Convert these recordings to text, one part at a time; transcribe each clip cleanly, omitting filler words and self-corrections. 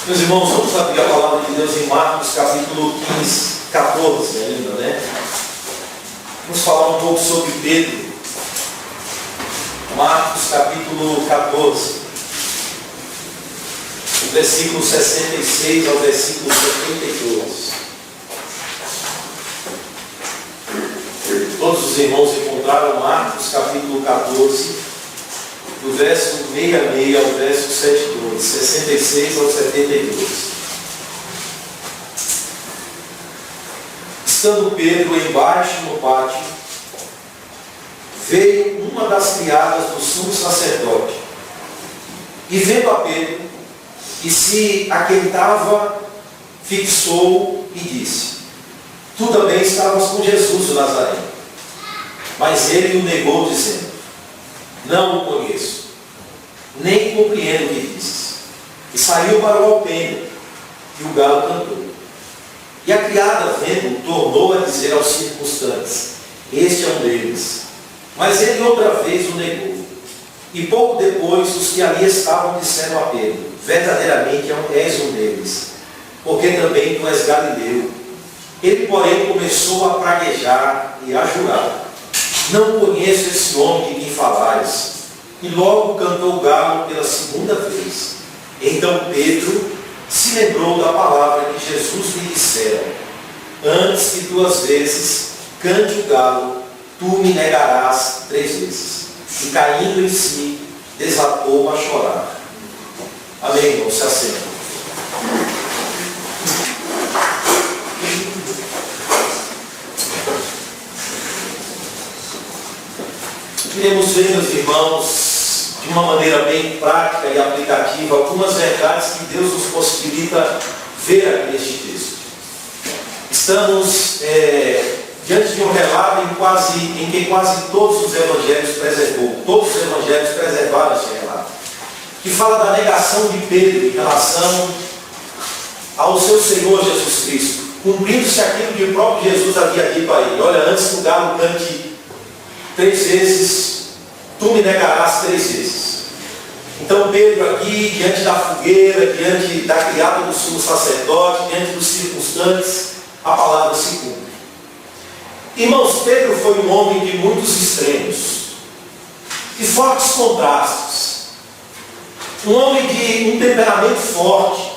Meus irmãos, vamos abrir a palavra de Deus em Marcos capítulo 15, 14 ainda, né? Vamos falar um pouco sobre Pedro. Marcos capítulo 14, do versículo 66 ao versículo 72. Todos os irmãos encontraram Marcos capítulo 14, do verso 66 ao verso 72, 66 ao 72. Estando Pedro embaixo no pátio, veio uma das criadas do sumo sacerdote, e vendo a Pedro, que se aquentava, fixou e disse: Tu também estavas com Jesus o Nazareno. Mas ele o negou, dizendo: Não o conheço, nem compreendo o que dizes. E saiu para o alpendre, e o galo cantou. E a criada, vendo, tornou a dizer aos circunstantes: Este é um deles. Mas ele outra vez o negou. E pouco depois os que ali estavam disseram a Pedro: Verdadeiramente és um deles, porque também tu és galileu. Ele, porém, começou a praguejar e a jurar: Não conheço esse homem de quem falais. E logo cantou o galo pela segunda vez. Então Pedro se lembrou da palavra que Jesus lhe dissera: Antes que 2 vezes cante o galo, tu me negarás 3 vezes. E caindo em si, desatou a chorar. Amém, irmão? Se assenta. Queremos ver, meus irmãos, de uma maneira bem prática e aplicativa, algumas verdades que Deus nos possibilita ver aqui neste texto. Estamos diante de um relato em que quase todos os evangelhos preservou. Todos os evangelhos preservaram esse relato, que fala da negação de Pedro em relação ao seu Senhor Jesus Cristo, cumprindo-se aquilo que o próprio Jesus havia dito a ele: Olha, antes que o galo cante 3 vezes, tu me negarás 3 vezes. Então Pedro aqui, diante da fogueira, diante da criada do sumo sacerdote, diante dos circunstantes, a palavra se cumpre. Irmãos, Pedro foi um homem de muitos extremos, de fortes contrastes, um homem de um temperamento forte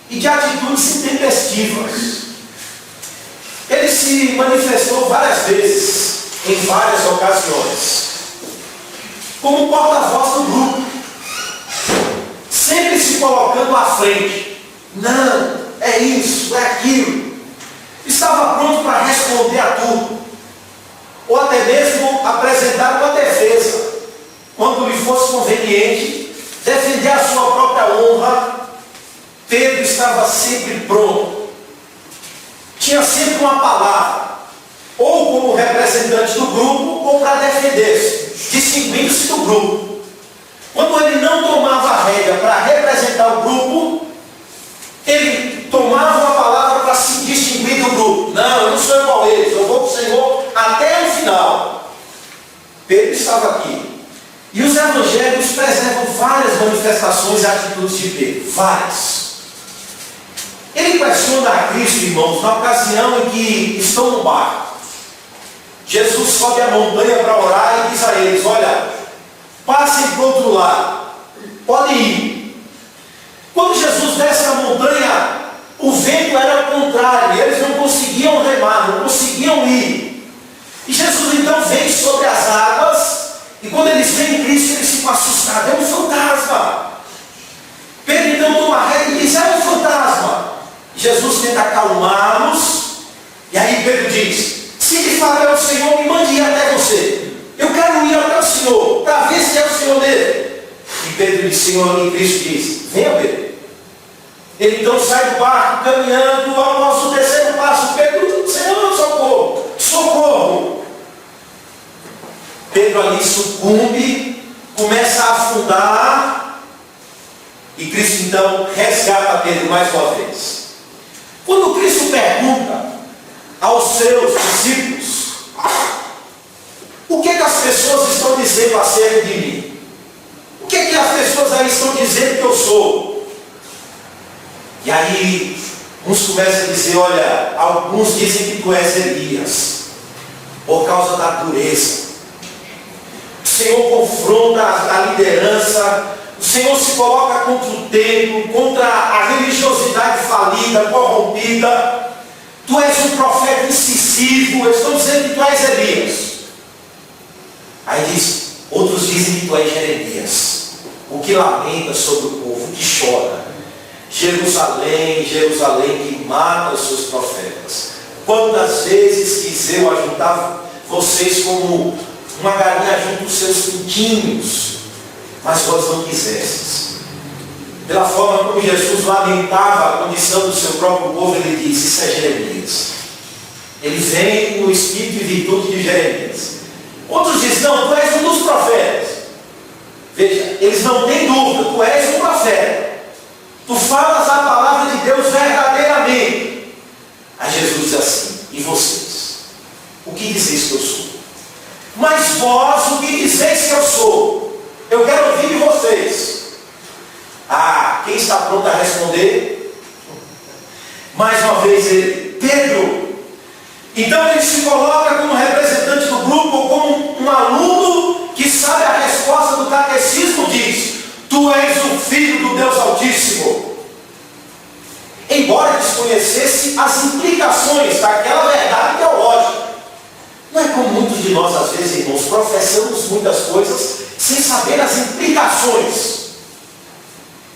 e de atitudes intempestivas. Ele se manifestou várias vezes, em várias ocasiões, como porta-voz do grupo, sempre se colocando à frente. Não, é isso, é aquilo. Estava pronto para responder a tudo, ou até mesmo apresentar uma defesa, quando lhe fosse conveniente, defender a sua própria honra. Pedro estava sempre pronto, tinha sempre uma palavra, ou como representante do grupo, ou para defender-se, distinguindo-se do grupo. Quando ele não tomava a rédea para representar o grupo, ele tomava uma palavra para se distinguir do grupo. Não, eu não sou igual a eles, eu vou para o Senhor até o final. Pedro estava aqui. E os evangelhos preservam várias manifestações e atitudes de Pedro, várias. Ele questiona a Cristo, irmãos, na ocasião em que estão no barco. Jesus sobe a montanha para orar e diz a eles: Olha, passem para o outro lado, podem ir. Quando Jesus desce a montanha, o vento era o contrário, e eles não conseguiam remar, não conseguiam ir. E Jesus então vem sobre as águas, e quando eles veem Cristo, eles ficam assustados: É um fantasma. Pedro então toma a rédea e diz: É um fantasma. Jesus tenta acalmá-los, e aí Pedro diz: Se de fato é o Senhor, me mande ir até você. Eu quero ir até o Senhor, para ver se é o Senhor dele. E Pedro diz: Senhor, e Cristo diz: Venha, Pedro. Ele então sai do barco, caminhando, após o terceiro passo, Pedro: Senhor, socorro, socorro. Pedro ali sucumbe, começa a afundar, e Cristo então resgata Pedro mais uma vez. Quando Cristo pergunta aos seus discípulos: O que as pessoas estão dizendo acerca de mim? O que as pessoas aí estão dizendo que eu sou? E aí, uns começam a dizer, olha, alguns dizem que tu és Elias, por causa da dureza. O Senhor confronta a liderança, o Senhor se coloca contra o templo, contra a religiosidade falida, corrompida. Tu és um profeta incisivo, eles estão dizendo que tu és Elias. Aí diz, outros dizem que tu és Jeremias, o que lamenta sobre o povo, o que chora. Jerusalém, Jerusalém, que mata os seus profetas. Quantas vezes quis eu ajuntar vocês como uma galinha junto aos seus pintinhos, mas vós não quisestes. Pela forma como Jesus lamentava a condição do seu próprio povo, ele diz, isso é Jeremias. Ele vem no espírito e virtude de Jeremias. Outros dizem, não, tu és um dos profetas. Veja, eles não têm dúvida, tu és um profeta. Tu falas a palavra de Deus verdadeiramente. Aí Jesus diz assim, e vocês? O que dizeis que eu sou? Mas vós, o que dizeis que eu sou? Eu quero ouvir de vocês. Ah, quem está pronto a responder? Mais uma vez ele, Pedro. Então ele se coloca como representante do grupo, como um aluno que sabe a resposta do catecismo, diz, tu és o Filho do Deus Altíssimo. Embora desconhecesse as implicações daquela verdade teológica. Não é como muitos de nós, às vezes, irmãos, professamos muitas coisas sem saber as implicações.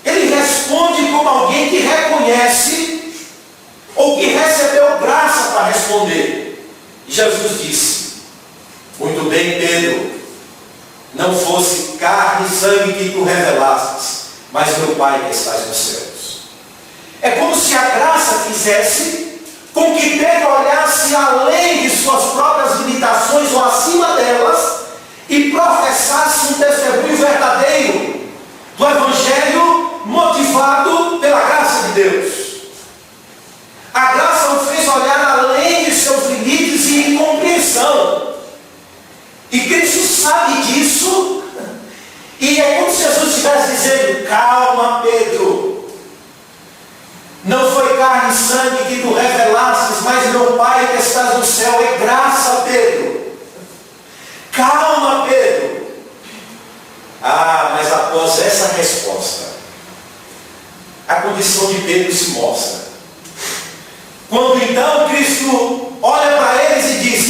Ele responde como alguém que reconhece ou que recebeu graça para responder. E Jesus disse, muito bem, Pedro, não fosse carne e sangue que tu revelastes, mas meu Pai que estás nos céus. É como se a graça fizesse com que Pedro olhasse além de suas próprias limitações ou acima delas e professasse um testemunho verdadeiro do Evangelho motivado pela graça de Deus. A graça o fez olhar além de seus limites e incompreensão. E Cristo sabe disso. E é como se Jesus estivesse dizendo, calma, Pedro. Não foi carne e sangue que tu revelastes, mas meu Pai que estás no céu. É graça, Pedro. Calma, Pedro. Ah, mas após essa resposta, a condição de Pedro se mostra. Quando então Cristo olha para eles e diz,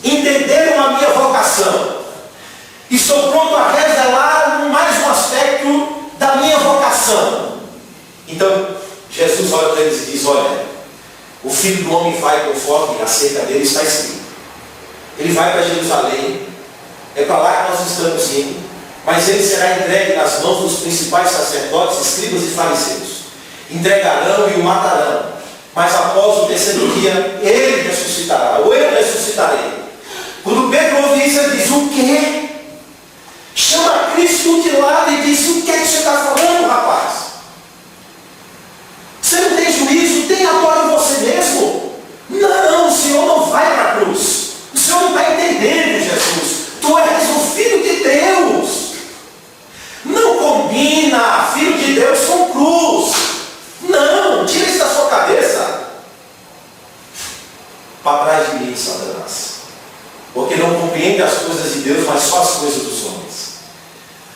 entenderam a minha vocação. Estou pronto a revelar mais um aspecto da minha vocação. Então, Jesus olha para eles e diz, olha, o Filho do Homem vai conforme acerca dele está escrito. Ele vai para Jerusalém, é para lá que nós estamos indo, mas ele será entregue nas mãos dos principais sacerdotes, escribas e fariseus. Entregarão e o matarão, mas após o terceiro dia, ele ressuscitará, ou eu ressuscitarei. Quando Pedro ouve isso, ele diz, o quê? Chama Cristo de lado e diz, o que é que você está falando, rapaz? Você não tem juízo, tem agora em você mesmo? Não, o Senhor não vai para a cruz. O Senhor não está entendendo, Jesus. Tu és o Filho de Deus. Não combina Filho de Deus com cruz. Não, tira isso da sua cabeça. Para trás de mim, Satanás. Porque não compreende as coisas de Deus, mas só as coisas dos homens.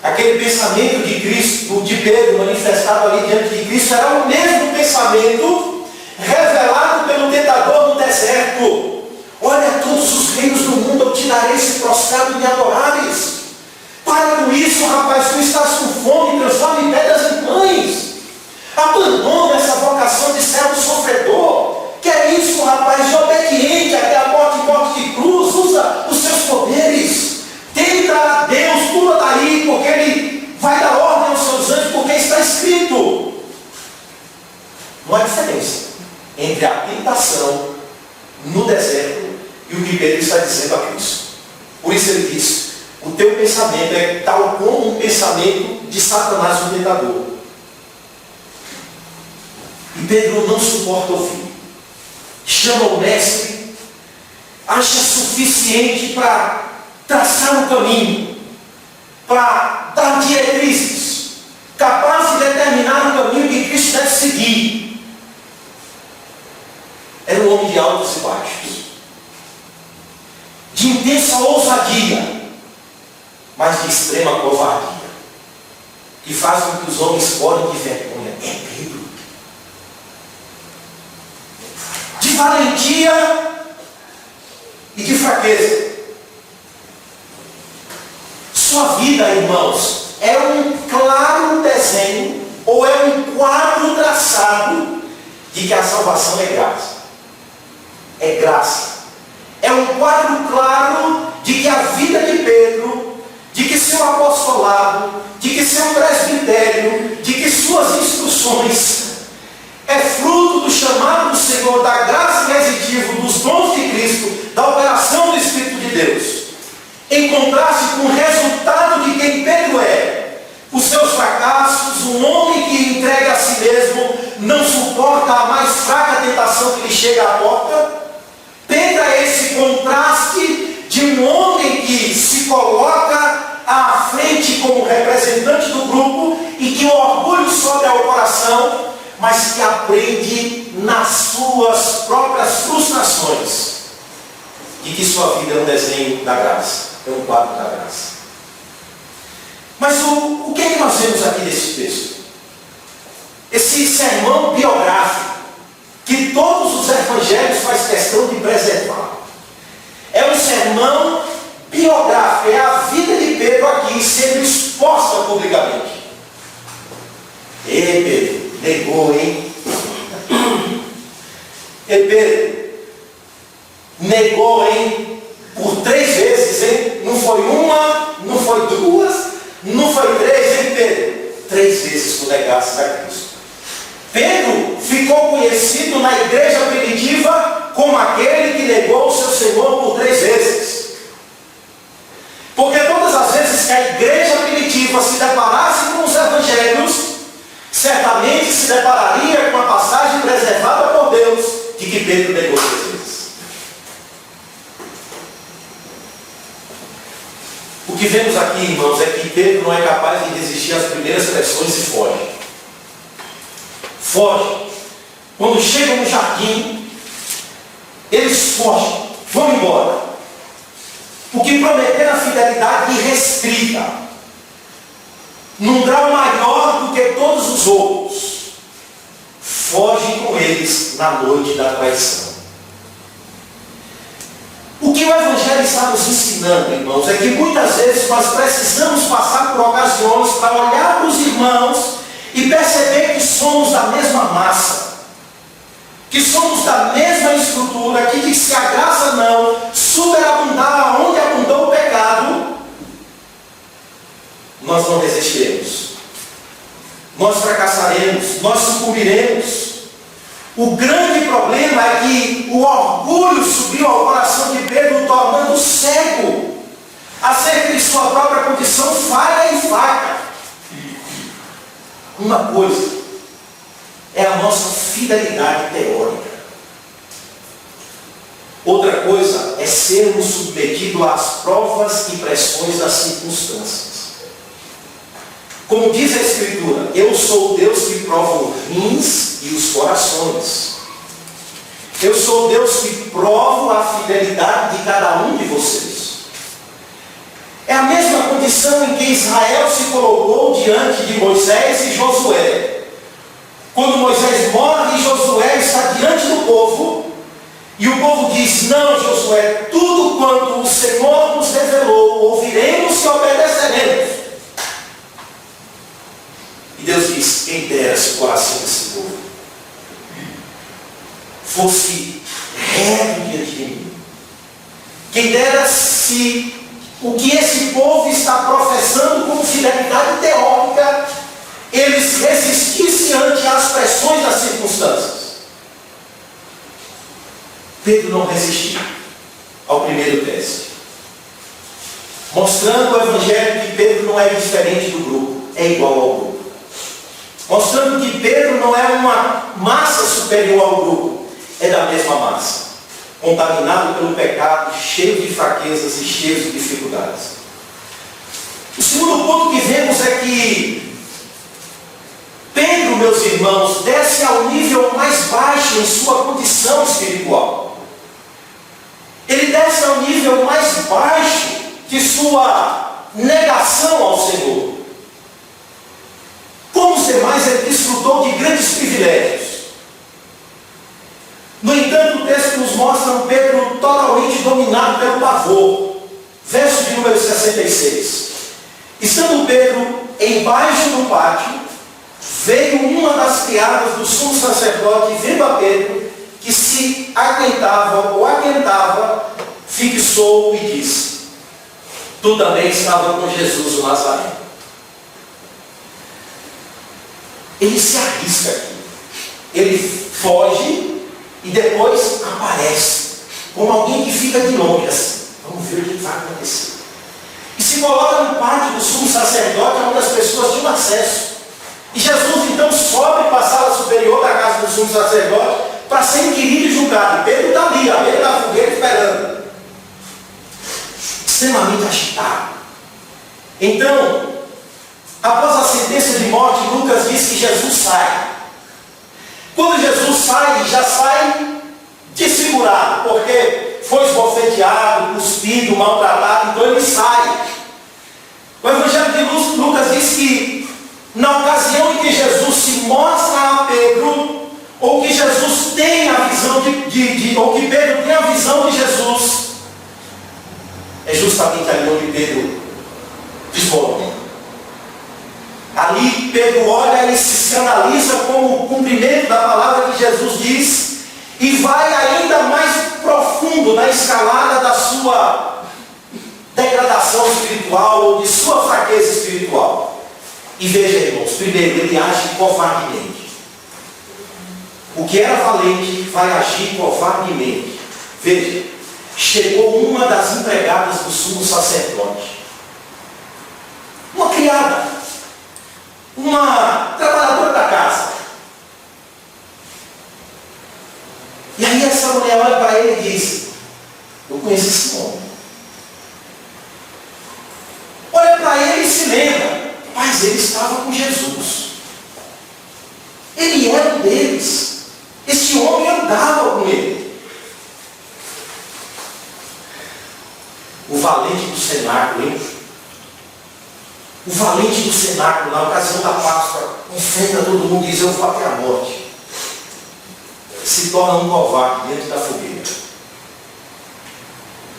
Aquele pensamento de Cristo, de Pedro, manifestado ali diante de Cristo, era o mesmo pensamento revelado pelo tentador no deserto. Olha, todos os reinos do mundo eu te darei se prostrado me adorares. Para com isso, rapaz, tu estás com fome, transforma em pedras em pães. Abandona essa vocação de servo sofredor. Que é isso, rapaz, de obediente até a morte e morte de cruz. Usa os seus poderes. Tenta a Deus, pula daí, porque Ele vai dar ordem aos seus anjos, porque está escrito. Não há diferença entre a tentação no deserto e o que Pedro está dizendo a Cristo. Por isso ele diz, o teu pensamento é tal como um pensamento de Satanás, o tentador. E Pedro não suporta ouvir. Chama o mestre, acha suficiente para traçar um caminho, para dar diretrizes. capaz de determinar o caminho que Cristo deve seguir. Era um homem de altos e baixos, de intensa ousadia, mas de extrema covardia, que faz com que os homens corem de vergonha. É Pedro. De valentia e de fraqueza. Sua vida, irmãos, é um claro desenho ou é um quadro traçado de que a salvação é graça. É graça. É um quadro claro de que a vida de Pedro, de que seu apostolado, de que seu presbitério, de que suas instruções é fruto do chamado do Senhor, da graça irresistível, dos dons de Cristo, da operação do Espírito de Deus, em contraste com o resultado de quem Pedro é, os seus fracassos, um homem que entrega a si mesmo, não suporta a mais fraca tentação que lhe chega à porta. Pedro é esse contraste de um homem que se coloca à frente como representante do grupo e que o orgulho sobe ao coração, mas que aprende nas suas próprias frustrações de que sua vida é um desenho da graça, é um quadro da graça. Mas o que é que nós vemos aqui nesse texto? Esse sermão biográfico que todos os evangelhos faz questão de preservar. É um sermão biográfico, é a vida de Pedro aqui sendo exposta publicamente. Ei, Pedro, negou, hein? Ei, Pedro, negou, hein? Por 3 vezes, hein? Não foi uma, não foi 2, não foi 3, hein, Pedro? 3 vezes tu negaste a Cristo. Pedro ficou conhecido na igreja primitiva como aquele que negou o seu Senhor por 3 vezes. Porque todas as vezes que a igreja primitiva se deparasse com os evangelhos, certamente se depararia com a passagem preservada por Deus de que Pedro negou 3 vezes. O que vemos aqui, irmãos, é que Pedro não é capaz de resistir às primeiras pressões e foge. Foge. Quando chegam no jardim, eles fogem, vão embora. Porque prometeram a fidelidade irrestrita, num grau maior do que todos os outros. Fogem com eles na noite da traição. O que o Evangelho está nos ensinando, irmãos, é que muitas vezes nós precisamos passar por ocasiões para olhar para os irmãos e perceber que somos da mesma massa, que somos da mesma estrutura, que se a graça não superabundar onde abundou o pecado, nós não resistiremos, nós fracassaremos, nós sucumbiremos. O grande problema é que o orgulho subiu ao coração de Pedro, tornando cego acerca de sua própria condição falha e fraca. Uma coisa é a nossa fidelidade teórica. Outra coisa é sermos submetidos às provas e pressões das circunstâncias. Como diz a Escritura, eu sou o Deus que prova os rins e os corações. Eu sou o Deus que provo a fidelidade de cada um de vocês. É a mesma condição em que Israel se colocou diante de Moisés e Josué. Quando Moisés morre e Josué está diante do povo, e o povo diz: não, Josué, tudo quanto o Senhor nos revelou, ouviremos e obedeceremos. E Deus diz: quem dera se o coração desse povo fosse reto diante de mim. Quem dera se o que esse povo está professando como fidelidade teórica, eles resistissem ante as pressões das circunstâncias. Pedro não resistiu ao primeiro teste, mostrando o Evangelho que Pedro não é diferente do grupo, é igual ao grupo. Mostrando que Pedro não é uma massa superior ao grupo, é da mesma massa, contaminado pelo pecado, cheio de fraquezas e cheio de dificuldades. O segundo ponto que vemos é que meus irmãos, desce ao nível mais baixo em sua condição espiritual. Ele desce ao nível mais baixo de sua negação ao Senhor. Como os demais, ele desfrutou de grandes privilégios. No entanto, o texto nos mostra um Pedro totalmente dominado pelo pavor. Verso de número 66. Estando Pedro embaixo do pátio, veio uma das criadas do sumo sacerdote, vendo a Pedro, que se aquentava, fixou-o e disse: tu também estava com Jesus o Nazareno. Ele se arrisca aqui. Ele foge e depois aparece, como alguém que fica de longe assim. Vamos ver o que vai acontecer. E se coloca no pátio do sumo sacerdote, onde as pessoas tinham acesso. E Jesus então sobe para a sala superior da casa do sumo sacerdote para ser inquirido e julgado. E Pedro está ali, à beira da fogueira, esperando. Extremamente agitado. Então, após a sentença de morte, Lucas diz que Jesus sai. Quando Jesus sai, já sai desfigurado, porque foi esbofeteado, cuspido, maltratado, então ele sai. O Evangelho de Lucas diz que na ocasião em que Jesus se mostra a Pedro, ou que Jesus tem a visão ou que Pedro tem a visão de Jesus, é justamente ali onde Pedro desmorona. Ali Pedro olha e se escandaliza com o cumprimento da palavra que Jesus diz e vai ainda mais profundo na escalada da sua degradação espiritual ou de sua fraqueza espiritual. E veja, irmãos, primeiro, ele age covardemente. O que era valente vai agir covardemente. Veja, chegou uma das empregadas do sumo sacerdote, uma criada, uma trabalhadora da casa. E aí essa mulher olha para ele e diz: eu conheço esse homem. Olha para ele e se lembra: mas ele estava com Jesus. Ele era um deles. Esse homem andava com ele. O valente do cenáculo, hein? O valente do cenáculo, na ocasião da Páscoa, enfrenta todo mundo e diz: eu vou até a morte. Se torna um covarde dentro da fogueira.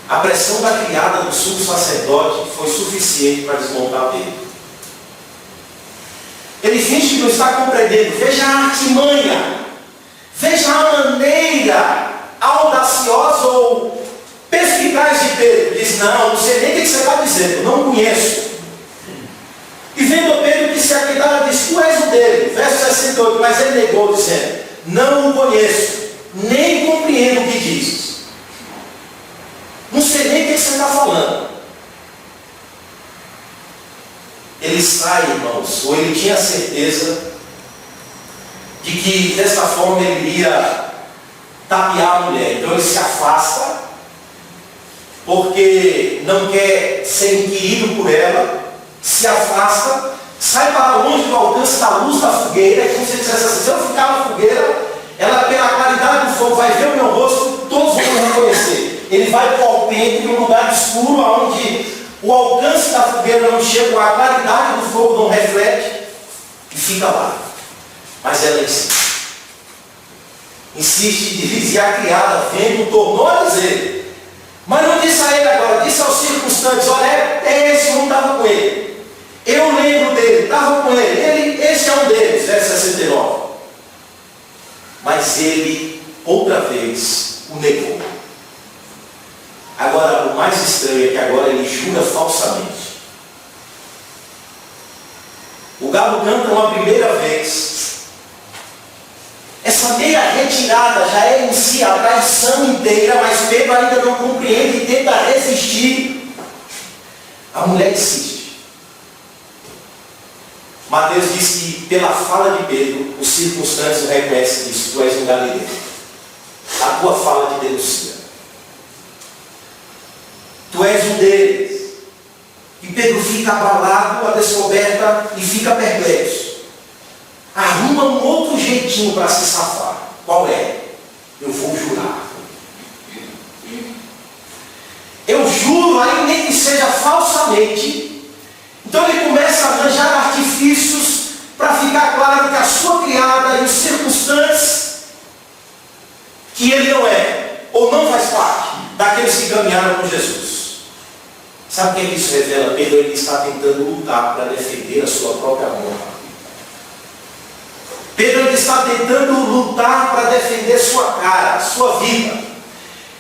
A pressão da criada do sumo sacerdote foi suficiente para desmontar Pedro. Ele finge que não está compreendendo. Veja a artimanha, veja a maneira audaciosa ou perspicaz de Pedro. Diz: não sei nem o que você está dizendo, não conheço. E vendo Pedro que se aquitava, diz: tu és o dele. Verso 68, mas ele negou, dizendo: não o conheço, nem compreendo o que dizes. Não sei nem o que você está falando. Ele sai, irmãos, ou ele tinha certeza de que dessa forma ele iria tapear a mulher. Então ele se afasta, porque não quer ser inquirido por ela, se afasta, sai para longe do alcance da luz da fogueira, como se ele dissesse assim: se eu ficar na fogueira, ela pela claridade do fogo vai ver o meu rosto, todos vão me reconhecer. Ele vai para o alpendre, em um lugar escuro, onde o alcance da fogueira não chega, a claridade do fogo não reflete, e fica lá. Mas ela insiste, diz, e a criada, vendo, tornou a dizer, mas não disse a ele agora, disse aos circunstantes: olha, esse não estava com ele, eu lembro dele, estava com ele, esse é um deles. Verso 69. Mas ele, outra vez, o negou. Agora, o mais estranho é que agora ele jura falsamente. O galo canta uma primeira vez. Essa meia retirada já é em si a traição inteira, mas Pedro ainda não compreende e tenta resistir. A mulher insiste. Mateus diz que pela fala de Pedro, os circunstantes reconhecem isso: tu és um galileu. A tua fala te denuncia. Tu és um deles. E Pedro fica abalado, a descoberta, e fica perplexo. arruma um outro jeitinho para se safar. Qual é? Eu vou jurar. Eu juro, aí nem que seja falsamente. Então ele começa a arranjar artifícios para ficar claro que a sua criada e os circunstantes que ele não é, ou não faz parte daqueles que caminharam com Jesus. Sabe o que isso revela? Pedro ele está tentando lutar para defender a sua própria honra. Pedro ele está tentando lutar para defender sua cara, sua vida.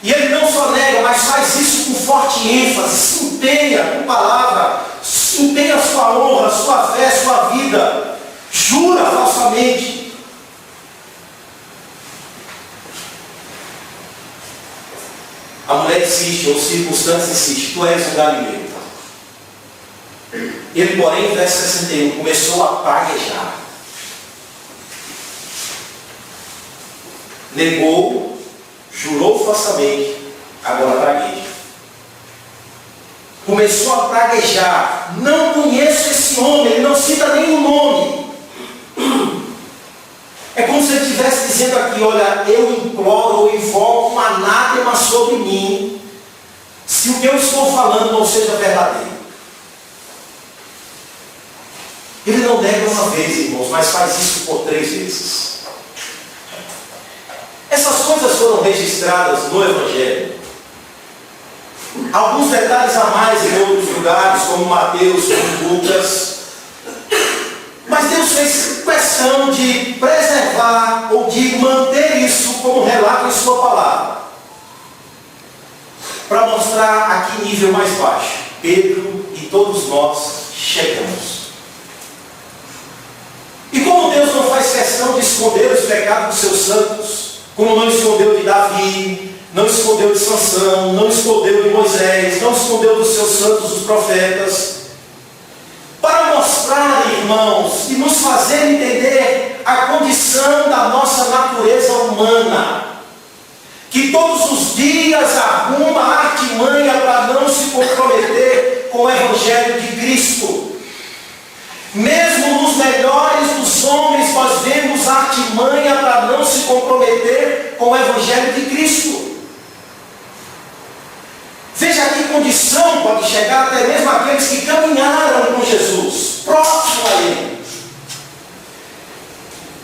E ele não só nega, mas faz isso com forte ênfase, se empenha com palavra, se empenha a sua honra, sua fé, sua vida. Jura falsamente. A mulher insiste, ou circunstâncias insiste, tu és um galileu. Ele, porém, verso 61, começou a praguejar. Negou, jurou falsamente, agora pragueja. Começou a praguejar. Não conheço esse homem, ele não cita nenhum nome. É como se ele estivesse dizendo aqui, olha, eu imploro ou invoco um anátema sobre mim, se o que eu estou falando não seja verdadeiro. Ele não nega uma vez, irmãos, mas faz isso por 3 vezes. Essas coisas foram registradas no Evangelho. Alguns detalhes a mais em outros lugares, como Mateus, como Lucas. Mas Deus fez questão de preservar ou de manter isso como relato em sua palavra. Para mostrar a que nível mais baixo Pedro e todos nós chegamos. E como Deus não faz questão de esconder os pecados dos seus santos, como não escondeu de Davi, não escondeu de Sansão, não escondeu de Moisés, não escondeu dos seus santos, os profetas, para mostrar, irmãos, e nos fazer entender a condição da nossa natureza humana, que todos os dias arruma artimanha para não se comprometer com o Evangelho de Cristo. Mesmo nos melhores dos homens, nós vemos artimanha para não se comprometer com o Evangelho de Cristo. Veja que condição pode chegar até mesmo aqueles que caminharam com Jesus, próximo a Ele.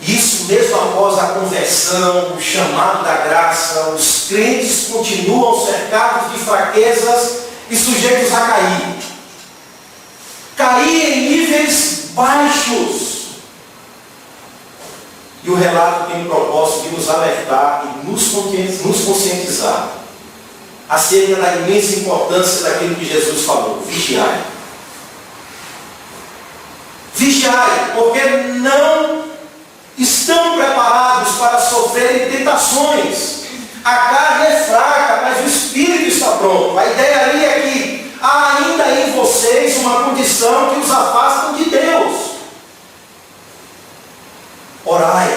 Isso mesmo após a conversão, o chamado da graça, os crentes continuam cercados de fraquezas e sujeitos a cair. Cair em níveis baixos. E o relato tem o propósito de nos alertar e nos conscientizar acerca da imensa importância daquilo que Jesus falou. Vigiai. Vigiai, porque não estão preparados para sofrerem tentações. A carne é fraca, mas o espírito está pronto. A ideia ali é que há ainda em vocês uma condição que os afasta de Deus. Orai.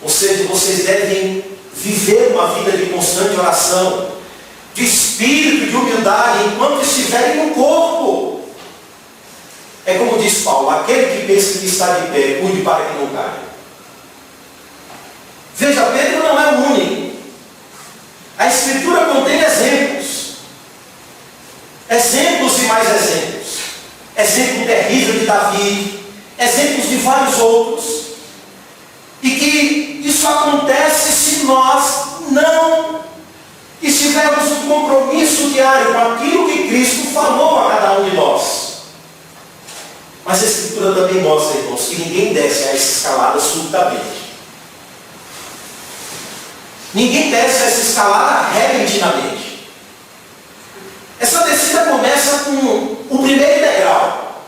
Ou seja, vocês devem viver uma vida de constante oração, de espírito, de humildade, enquanto estiverem no corpo. É como diz Paulo, aquele que pensa que está de pé, cuide para que não caia. Veja, Pedro não é o único. A Escritura contém exemplos. Exemplos e mais exemplos. Exemplo terrível de Davi, exemplos de vários outros. E que isso acontece se nós não estivermos um compromisso diário com aquilo que Cristo falou a cada um de nós. Mas a Escritura também mostra, irmãos, que ninguém desce a essa escalada subitamente. Ninguém desce a essa escalada repentinamente. Essa descida começa com o primeiro degrau.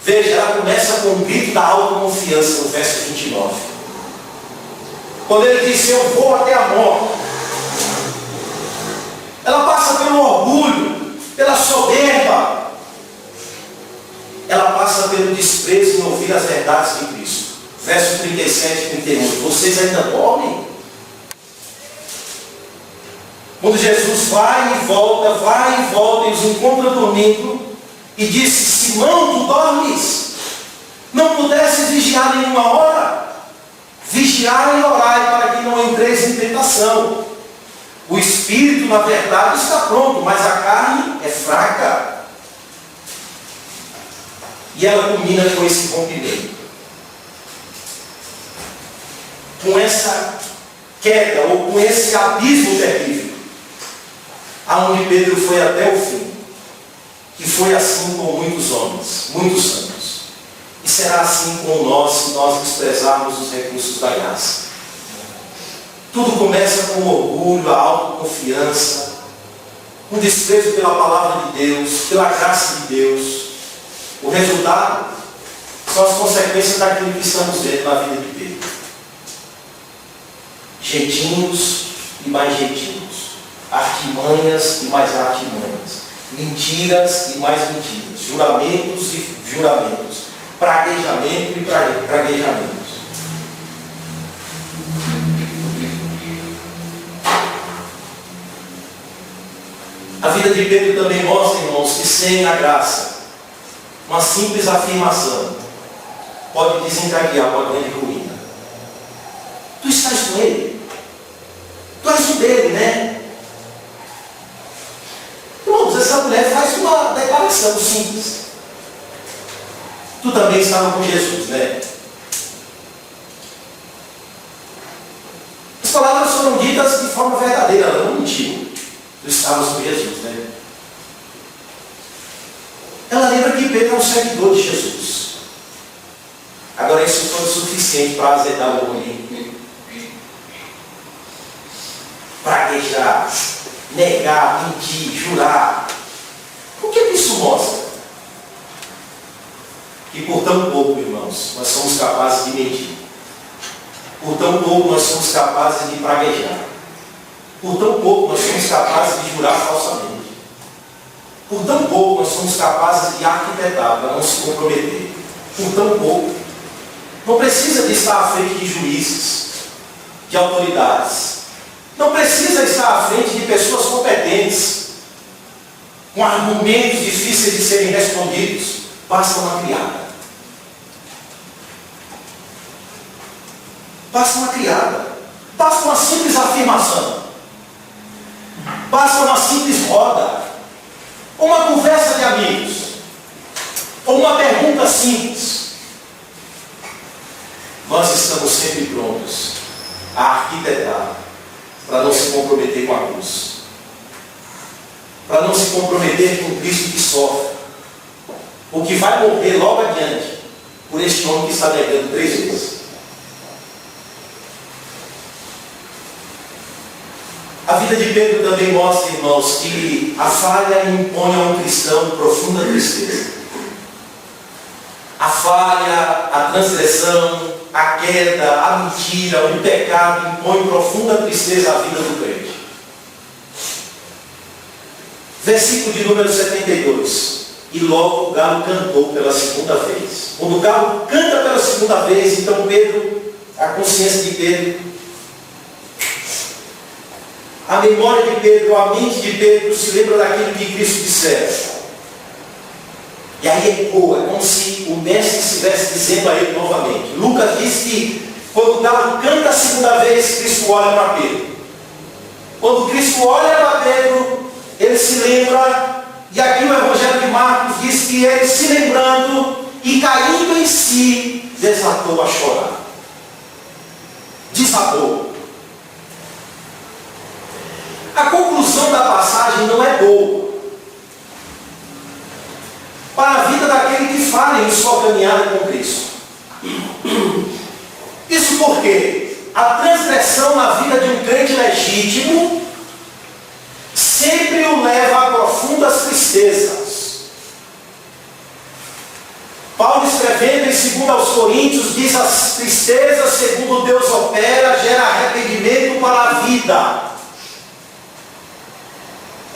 Veja, ela começa com o grito da autoconfiança no verso 29. Quando ele diz, eu vou até a morte. Ela passa pelo orgulho, pela soberba. Ela passa pelo desprezo em ouvir as verdades de Cristo. Verso 37 e 31. Vocês ainda dormem? Quando Jesus vai e volta, e os encontra dormindo, e disse, Simão, tu dormes? não pudesses vigiar nenhuma hora, vigiai e orai para que não entreis em tentação. O espírito, na verdade, está pronto, mas a carne é fraca. E ela culmina com esse rompimento, com essa queda, ou com esse abismo terrível, aonde Pedro foi até o fim. Que foi assim com muitos homens, muitos santos. E será assim com nós, se nós desprezarmos os recursos da graça. Tudo começa com orgulho, a autoconfiança, um desprezo pela palavra de Deus, pela graça de Deus. O resultado são as consequências daquilo que estamos vendo na vida de Pedro. Jeitinhos e mais jeitinhos, artimanhas e mais artimanhas, mentiras e mais mentiras, juramentos e juramentos, praguejamento e praguejamentos. A vida de Pedro também mostra, irmãos, que sem a graça, uma simples afirmação pode desencadear uma grande ruína. Tu estás com ele? Tu és um dele, né? Irmãos, essa mulher faz uma declaração simples. Tu também estava com Jesus, né? As palavras foram ditas de forma verdadeira, ela não mentiu. Tu estavas com Jesus, né? Ela lembra que Pedro é um seguidor de Jesus. Agora isso foi o suficiente para azedar o orgulho. Praguejar, negar, mentir, jurar. O que isso mostra? Que por tão pouco, irmãos, nós somos capazes de mentir. Por tão pouco nós somos capazes de praguejar. Por tão pouco nós somos capazes de jurar falsamente. Por tão pouco nós somos capazes de arquitetar para não se comprometer. Por tão pouco. Não precisa de estar à frente de juízes, de autoridades. Não precisa estar à frente de pessoas competentes, com argumentos difíceis de serem respondidos. Basta uma criada. Basta uma criada. Basta uma simples afirmação. Basta uma simples roda. Uma conversa de amigos. Ou uma pergunta simples. Nós estamos sempre prontos a arquitetar para não se comprometer com a cruz. Para não se comprometer com o Cristo que sofre. O que vai morrer logo adiante por este homem que está negando 3 vezes. A vida de Pedro também mostra, irmãos, que a falha impõe a um cristão profunda tristeza. A falha, a transgressão, a queda, a mentira, o pecado impõe profunda tristeza à vida do crente. Versículo de número 72. E logo o galo cantou pela segunda vez. Quando o galo canta pela segunda vez, então Pedro, a consciência de Pedro, a memória de Pedro, a mente de Pedro se lembra daquilo que Cristo dissera. E aí ecoa, é como se o mestre estivesse dizendo a ele novamente. Lucas diz que quando o galo canta a segunda vez, Cristo olha para Pedro. Quando Cristo olha para Pedro, ele se lembra, e aqui o Evangelho de Marcos diz que ele se lembrando e caindo em si, desatou a chorar. Desabou. A conclusão da passagem não é boa para a vida daquele que falha em sua caminhada com Cristo. Isso porque a transgressão na vida de um crente legítimo sempre o leva a profundas tristezas. Paulo, escrevendo em 2 aos Coríntios, diz: as tristezas, segundo Deus opera, gera arrependimento para a vida.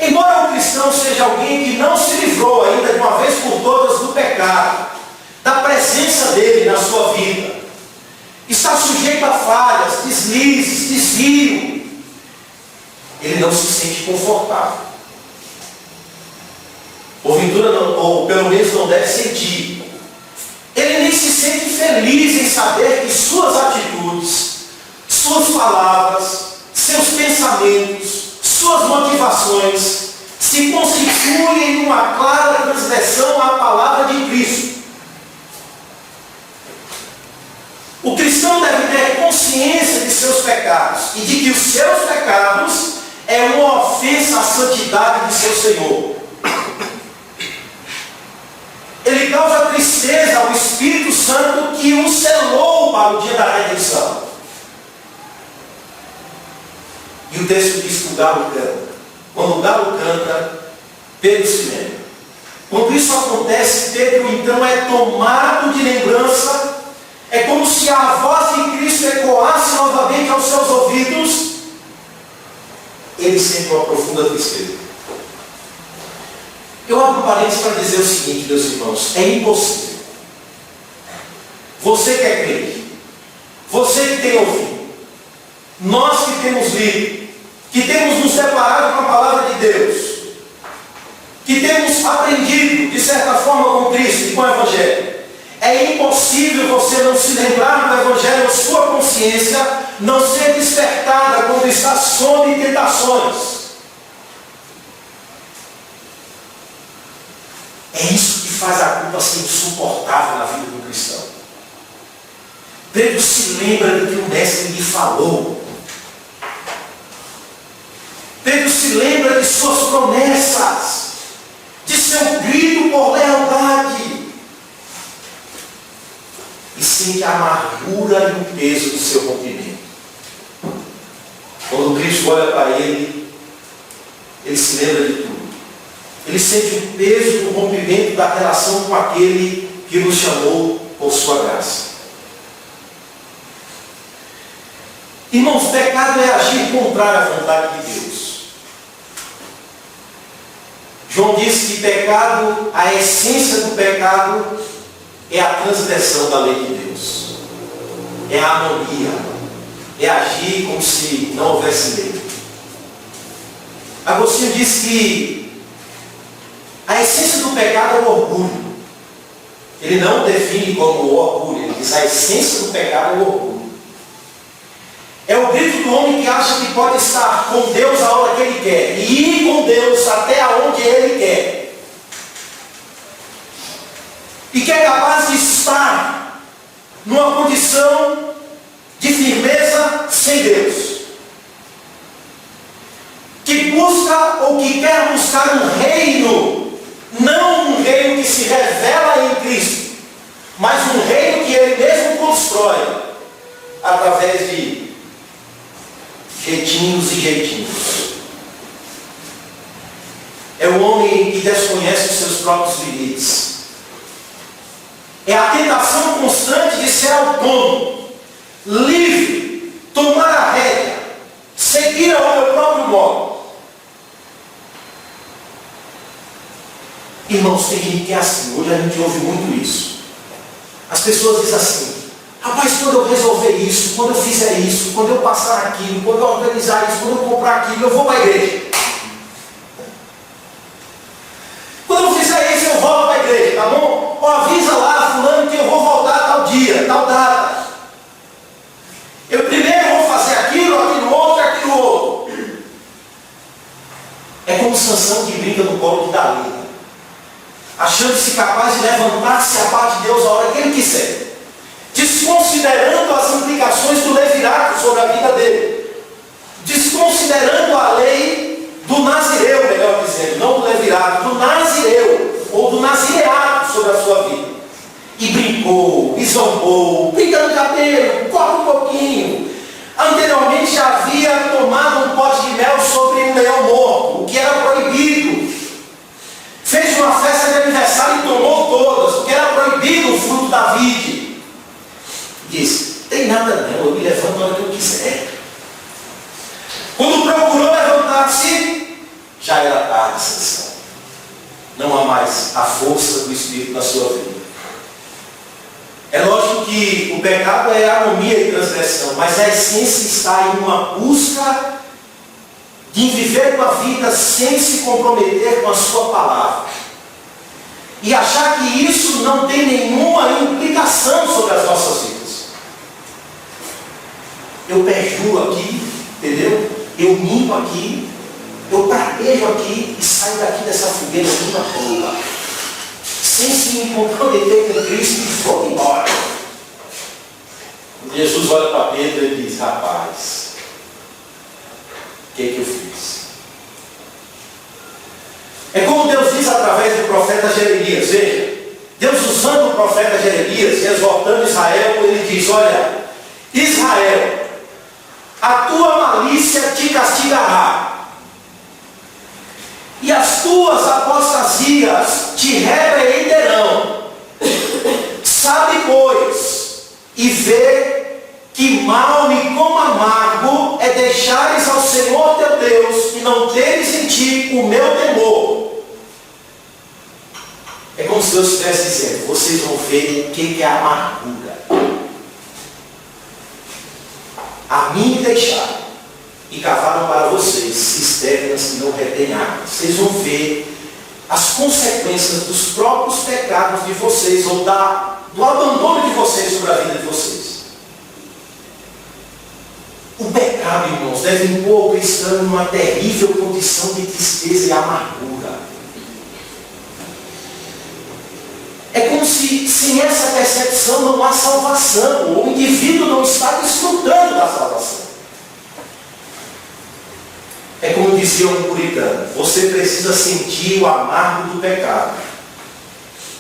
Embora um cristão seja alguém que não se livrou ainda de uma vez por todas do pecado, da presença dele na sua vida, está sujeito a falhas, deslizes, desvio, ele não se sente confortável. Porventura não, ou pelo menos não deve sentir. Ele nem se sente saber que suas atitudes, suas palavras, seus pensamentos, suas motivações se constituem uma clara transgressão à palavra de Cristo. O cristão deve ter consciência de seus pecados e de que os seus pecados é uma ofensa à santidade de seu Senhor. Ele causa tristeza ao Espírito Santo que o selou para o dia da redenção. E o texto diz que o galo canta. Quando o galo canta, Pedro se lembra. Quando isso acontece, Pedro então é tomado de lembrança. É como se a voz de Cristo ecoasse novamente aos seus ouvidos. Ele sente uma profunda tristeza. Eu abro parênteses para dizer o seguinte, meus irmãos: é impossível. Você que é crente, você que tem ouvido, nós que temos lido, que temos nos deparado com a palavra de Deus, que temos aprendido, de certa forma, com Cristo e com o Evangelho, é impossível você não se lembrar do Evangelho, sua consciência não ser despertada quando está sob tentações. É isso que faz a culpa ser insuportável na vida do cristão. Pedro se lembra do que o mestre lhe falou. Pedro se lembra de suas promessas, de seu grito por lealdade, e sente a amargura e o peso do seu rompimento. Quando Cristo olha para ele se lembra de tudo. Ele sente o peso do rompimento da relação com aquele que nos chamou por sua graça. Irmãos, pecado é agir contrário à vontade de Deus. João disse que pecado, a essência do pecado é a transgressão da lei de Deus. É a anomia. É agir como se não houvesse lei. Agostinho disse que a essência do pecado é o orgulho. Ele não define como o orgulho, ele diz a essência do pecado é o orgulho. É o grito do homem que acha que pode estar com Deus a hora que ele quer e ir com Deus até aonde ele quer. E que é capaz de estar numa condição de firmeza sem Deus. Que busca ou que quer buscar um reino, não um reino que se revela em Cristo, mas um reino que ele mesmo constrói através de jeitinhos e jeitinhos. É o homem que desconhece os seus próprios limites. É a tentação constante de ser autônomo, livre, tomar a rédea, seguir ao meu próprio modo. Irmãos, tem gente que é assim. Hoje a gente ouve muito isso. As pessoas dizem assim: rapaz, quando eu resolver isso, quando eu fizer isso, quando eu passar aquilo, quando eu organizar isso, quando eu comprar aquilo, eu vou para a igreja. Quando eu fizer isso, eu volto para a igreja, tá bom? Ou avisa lá, fulano, que eu vou voltar tal dia, tal data. Eu primeiro vou fazer aquilo outro. É como Sansão que brinca no colo de Dalila, achando-se capaz de levantar-se à parte de Deus a hora que ele quiser, desconsiderando as implicações do levirato sobre a vida dele, desconsiderando a lei do nazireu, melhor dizendo, não do levirato, do nazireu, ou do nazireado sobre a sua vida. E brincou, e zombou, pinta no cabelo, corta um pouquinho. Anteriormente já havia tomado um pote de mel sobre um leão morto, o que era proibido. Fez uma festa de aniversário e tomou todas, o que era proibido, o fruto da vide. Disse: tem nada não, eu me levanto a hora que eu quiser. Quando procurou levantar-se, já era tarde, Sansão. Não há mais a força do Espírito na sua vida. É lógico que o pecado é anomia e transgressão, mas a essência está em uma busca de viver uma vida sem se comprometer com a sua palavra. E achar que isso não tem nenhuma implicação sobre as nossas vidas. eu perjuro aqui, entendeu? Eu minto aqui, eu praguejo aqui e saio daqui dessa fogueira toda boa, sem se me comprometer com Cristo e vou embora. Jesus olha para Pedro e diz: rapaz, o que eu fiz? É como Deus diz através do profeta Jeremias. Veja, Deus usando o profeta Jeremias, exortando Israel, ele diz: olha, Israel, a tua malícia te castigará, e as tuas apostasias te repreenderão. Sabe, pois, e vê que mal e como amargo é deixares ao Senhor teu Deus e não teres em ti o meu temor. É como se Deus estivesse dizendo: vocês vão ver o que é amargura. A mim me deixaram e cavaram para vocês cisternas que não retêm água. Vocês vão ver as consequências dos próprios pecados de vocês, ou do abandono de vocês sobre a vida de vocês. O pecado, irmãos, deve impor ao cristão uma terrível condição de tristeza e amargura. É como se sem essa percepção não há salvação, ou o indivíduo não está desfrutando da salvação. É como dizia um puritano: você precisa sentir o amargo do pecado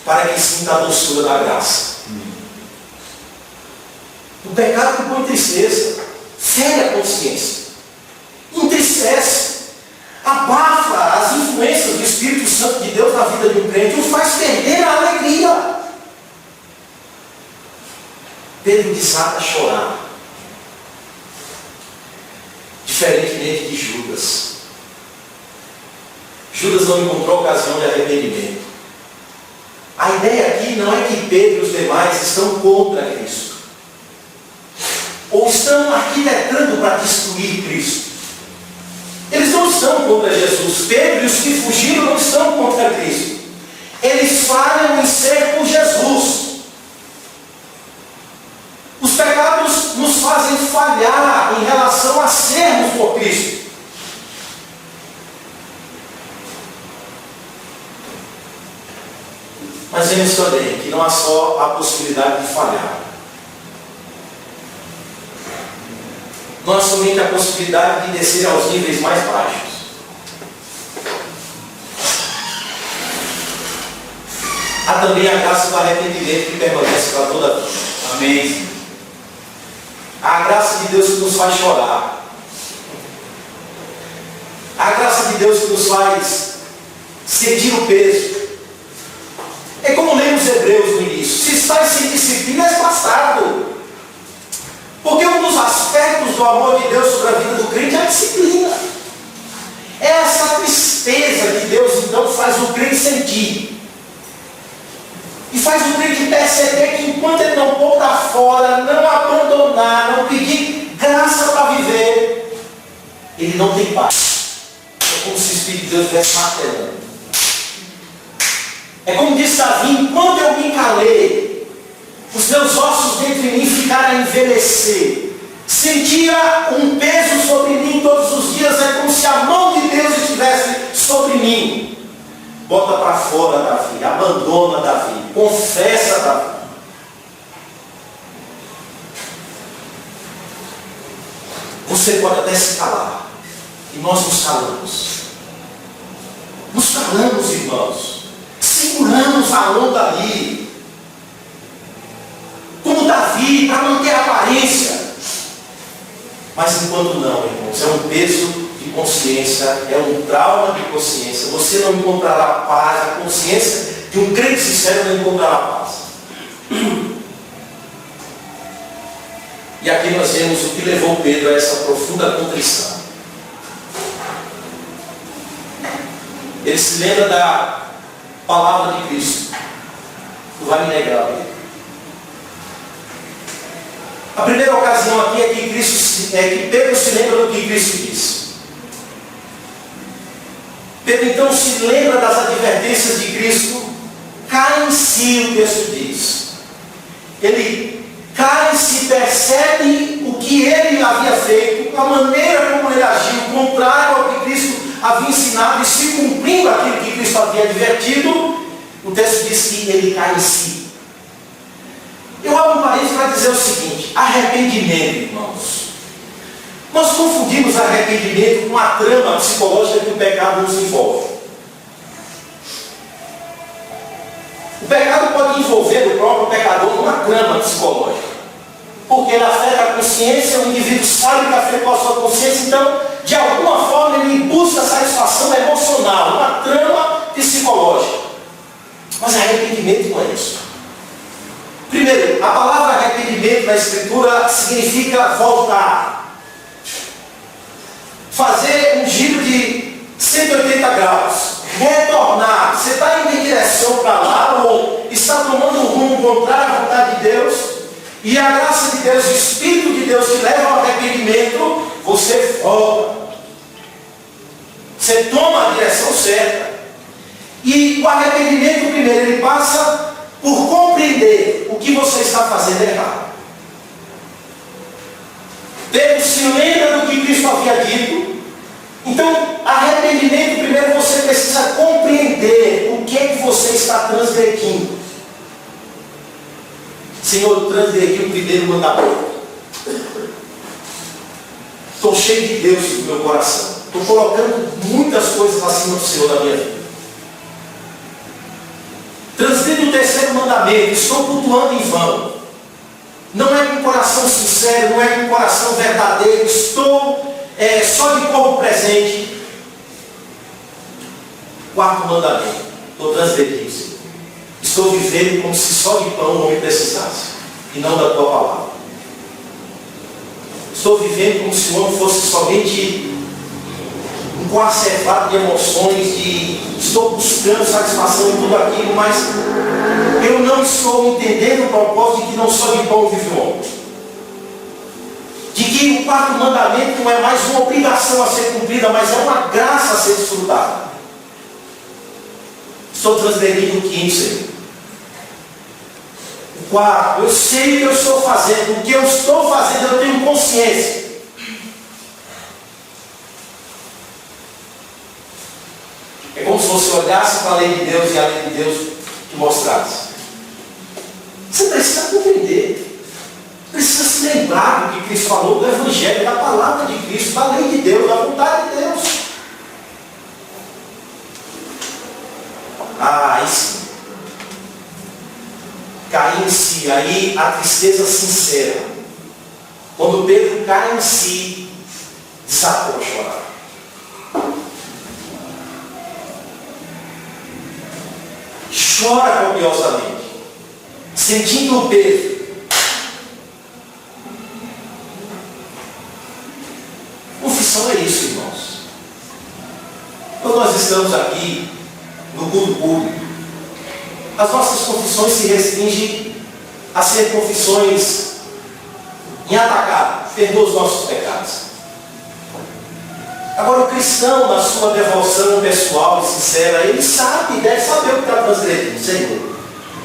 para que sinta a doçura da graça. O pecado põe tristeza, fere a consciência, entristece, abafa as influências do Espírito Santo de Deus na vida de um crente, o faz perder a alegria. Pedro desata a chorar, diferentemente de Judas. Judas não encontrou ocasião de arrependimento. A ideia aqui não é que Pedro e os demais estão contra Cristo, ou estão arquitetando para destruir Cristo. Eles não estão contra Jesus. Pedro e os que fugiram não estão contra Cristo. Eles falham em ser por Jesus. Os pecados nos fazem falhar em relação a sermos por Cristo. Mas vemos também que não há só a possibilidade de falhar. Não há somente a possibilidade de descer aos níveis mais baixos. Há também a graça do arrependimento que permanece para toda a vida. Amém. A graça de Deus que nos faz chorar. A graça de Deus que nos faz sentir o peso. É como lemos Hebreus no início: se estás sem disciplina, és bastardo. Porque um dos aspectos do amor de Deus sobre a vida do crente é a disciplina. É essa tristeza que Deus então faz o crente sentir. E faz o crente perceber que enquanto ele não pôr para fora, não abandonar, não pedir graça para viver, ele não tem paz. É como se o Espírito de Deus estivesse martelando. É como disse Davi: enquanto eu me calei, os meus ossos dentro de mim ficaram a envelhecer. Sentia um peso sobre mim todos os dias. É como se a mão de Deus estivesse sobre mim. Bota para fora, Davi. Abandona, Davi. Confessa, Davi. Você pode até se calar. E nós nos calamos. Nos calamos, irmãos. Seguramos a onda ali. Como Davi, para manter a aparência. Mas enquanto não, irmãos, é um peso de consciência, é um trauma de consciência. Você não encontrará paz, a consciência de um crente sincero não encontrará paz. E aqui nós vemos o que levou Pedro a essa profunda contrição. Ele se lembra da palavra de Cristo: tu vai me negar, Pedro. A primeira ocasião aqui é que Pedro se lembra do que Cristo disse. Pedro então se lembra das advertências de Cristo, cai em si, o texto diz. Ele cai e se percebe o que ele havia feito, a maneira como ele agiu, contrário ao que Cristo havia ensinado e se cumprindo aquilo que Cristo havia advertido, o texto diz que ele cai em si. Eu abro um parênteses para dizer o seguinte: arrependimento, irmãos. Nós confundimos arrependimento com a trama psicológica que o pecado nos envolve. O pecado pode envolver o próprio pecador numa trama psicológica, porque ele afeta a consciência, o indivíduo sabe que afetou a sua consciência, então, de alguma forma, ele busca satisfação emocional, uma trama psicológica. Mas arrependimento não é isso. Primeiro, a palavra arrependimento na Escritura significa voltar. Fazer um giro de 180 graus. Retornar. Você está indo em direção para lá ou está tomando um rumo contrário à vontade de Deus, e a graça de Deus, o Espírito de Deus te leva ao arrependimento, você volta. Você toma a direção certa. E o arrependimento, primeiro, ele passa por compreender o que você está fazendo errado. Pedro se lembra do que Cristo havia dito. Então, arrependimento, primeiro você precisa compreender o que é que você está transgredindo. Senhor, transgredi o primeiro mandamento. Estou cheio de Deus no meu coração. Estou colocando muitas coisas acima do Senhor na minha vida. Transgredi o terceiro mandamento. Estou cultuando em vão. Não é com coração sincero, não é com coração verdadeiro. Estou só de corpo presente. Quarto mandamento. Estou transgredindo, Senhor. Estou vivendo como se só de pão o homem precisasse, e não da tua palavra. Estou vivendo como se o homem fosse somente um coacervado de emoções, estou buscando satisfação em tudo aquilo, mas eu não estou entendendo o propósito de que não só de pão vive o homem. De que o quarto mandamento não é mais uma obrigação a ser cumprida, mas é uma graça a ser desfrutada. Estou transgredindo o quinto, Senhor. O quarto, eu sei o que eu estou fazendo, o que eu estou fazendo eu tenho consciência. É como se você olhasse para a lei de Deus e a lei de Deus te mostrasse. Você precisa compreender. Precisa se lembrar do que Cristo falou, do Evangelho, da palavra de Cristo, da lei de Deus, da vontade de Deus. Aí sim. Cair em si, aí a tristeza sincera. Quando Pedro cai em si, desatou a chorar. Chora copiosamente, sentindo o peso. Confissão é isso, irmãos. Quando nós estamos aqui no culto público, as nossas confissões se restringem a ser confissões em atacado, perdoa os nossos pecados. Agora, o cristão, na sua devoção pessoal e sincera, ele sabe, deve saber o que está transgredindo. Senhor,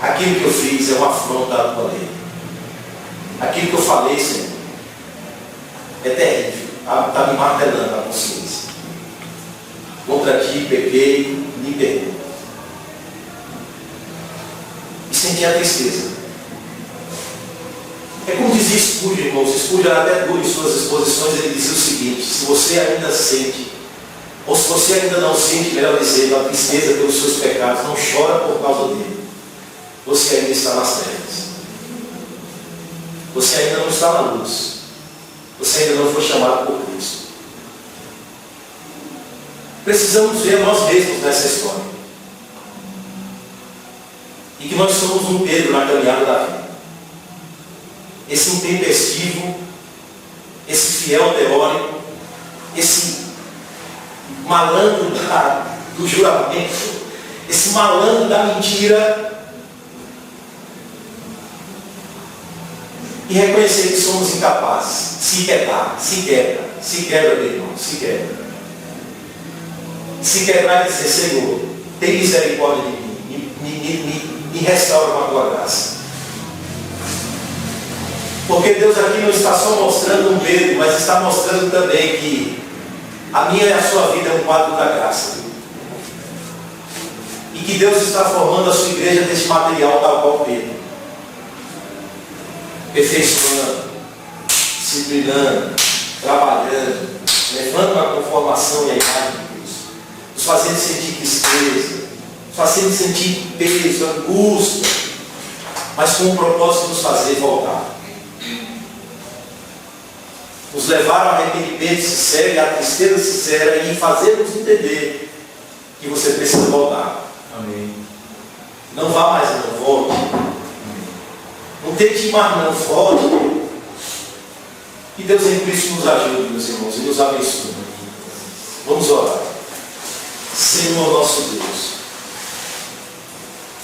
aquilo que eu fiz é uma afronta à tua lei. Aquilo que eu falei, Senhor, é terrível. Está me martelando a consciência. Contra ti pequei, me perdoa. E sentir a tristeza. É como dizia Spurgeon, irmãos. Spurgeon era até duro em suas exposições. Ele dizia o seguinte: se você ainda sente, ou se você ainda não sente, melhor dizendo, a tristeza pelos seus pecados, não chora por causa dele. Você ainda está nas trevas. Você ainda não está na luz. Você ainda não foi chamado por Cristo. Precisamos ver nós mesmos nessa história. E que nós somos um Pedro na caminhada da vida. Esse intempestivo, esse fiel teórico, esse malandro do juramento, esse malandro da mentira, e reconhecer que somos incapazes, se quebra, meu irmão, se quebra. Se quebrar e dizer: Senhor, tem misericórdia de mim, me restaura com a tua graça. Porque Deus aqui não está só mostrando um medo, mas está mostrando também que a minha e a sua vida é um quadro da graça. E que Deus está formando a sua igreja desse material tal qual Pedro. Perfeiçoando, disciplinando, trabalhando, levando a conformação e a imagem de Deus. Nos fazendo sentir tristeza, nos fazendo sentir peso, angústia, mas com o propósito de nos fazer voltar. Nos levar ao arrependimento sincero e à tristeza sincera e fazer-nos entender que você precisa voltar. Amém. Não vá mais, não volte. Não tente mais, não volte. Que Deus em Cristo nos ajude, meus irmãos, e nos abençoe. Vamos orar. Senhor nosso Deus,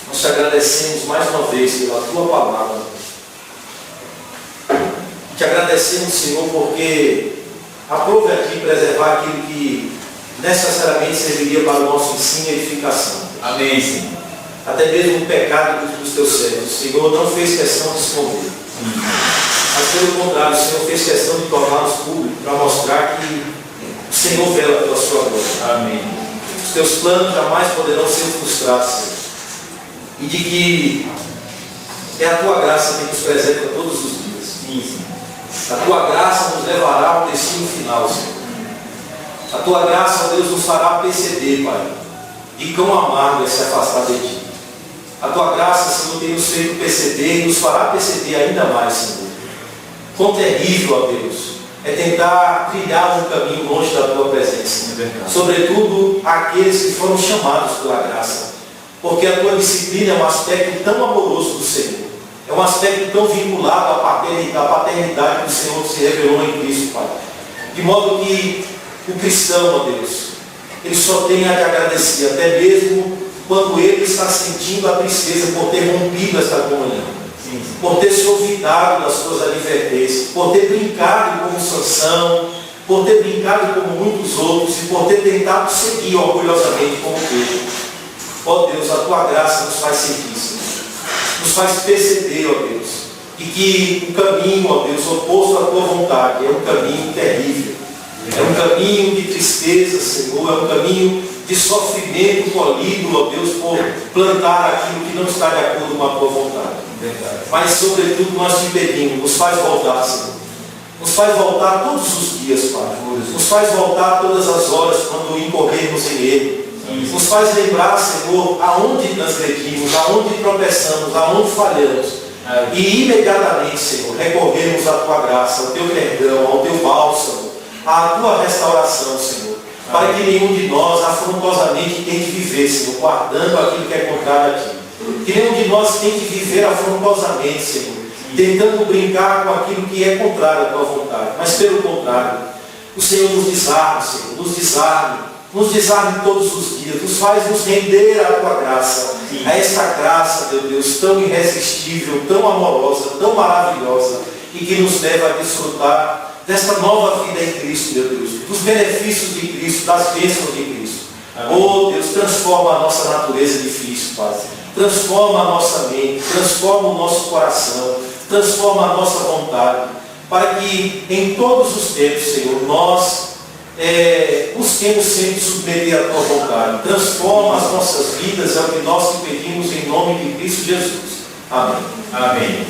nós te agradecemos mais uma vez pela tua palavra. Te agradecemos, Senhor, porque aprove aqui preservar aquilo que necessariamente serviria para o nosso ensino e edificação. Amém, Senhor. Até mesmo o pecado dos teus servos. O Senhor não fez questão de esconder. Mas pelo contrário, o Senhor fez questão de torná-los públicos para mostrar que o Senhor vela pela sua glória. Amém. Os teus planos jamais poderão ser frustrados, Senhor. E de que é a tua graça que nos preserva todos os dias. Sim, Senhor. A tua graça nos levará ao destino final, Senhor. A tua graça, ó Deus, nos fará perceber, Pai, de quão amargo é se afastar de ti. A tua graça, Senhor, tem nos feito perceber e nos fará perceber ainda mais, Senhor. Quão terrível, ó Deus, é tentar trilhar um caminho longe da tua presença. Sobretudo aqueles que foram chamados pela graça. Porque a tua disciplina é um aspecto tão amoroso do Senhor. É um aspecto tão vinculado à paternidade que o Senhor se revelou em Cristo, Pai. De modo que o cristão, ó Deus, ele só tem a te agradecer, até mesmo quando ele está sentindo a tristeza por ter rompido esta comunhão, por ter se olvidado das suas advertências, por ter brincado como Sansão, por ter brincado como muitos outros e por ter tentado seguir orgulhosamente como Pedro. Ó Deus, a tua graça nos faz sentir, Senhor. Nos faz perceber, ó Deus, e que o caminho, ó Deus, oposto à tua vontade é um caminho terrível. É um caminho de tristeza, Senhor, é um caminho de sofrimento colhido, ó Deus, por plantar aquilo que não está de acordo com a tua vontade. Mas, sobretudo, nós te pedimos, nos faz voltar, Senhor. Nos faz voltar todos os dias, Pai. Nos faz voltar todas as horas quando incorrermos em Ele. Nos faz lembrar, Senhor, aonde transgredimos, aonde tropeçamos, aonde falhamos. E imediatamente, Senhor, recorremos à tua graça, ao teu perdão, ao teu bálsamo, à tua restauração, Senhor. Para que nenhum de nós afrontosamente tente viver, Senhor, guardando aquilo que é contrário a ti. Que nenhum de nós tente viver afrontosamente, Senhor, tentando brincar com aquilo que é contrário à tua vontade. Mas pelo contrário, o Senhor nos desarme, Senhor, nos desarme todos os dias, nos faz nos render à tua graça, a esta graça, meu Deus, tão irresistível, tão amorosa, tão maravilhosa, e que nos leva a desfrutar desta nova vida em Cristo, meu Deus, dos benefícios de Cristo, das bênçãos de Cristo. Oh Deus, transforma a nossa natureza difícil, Pai. Transforma a nossa mente, transforma o nosso coração, transforma a nossa vontade, para que em todos os tempos, Senhor, nós busquemos sempre submeter a tua vontade. Transforma as nossas vidas, é o que nós te pedimos em nome de Cristo Jesus. Amém. Amém.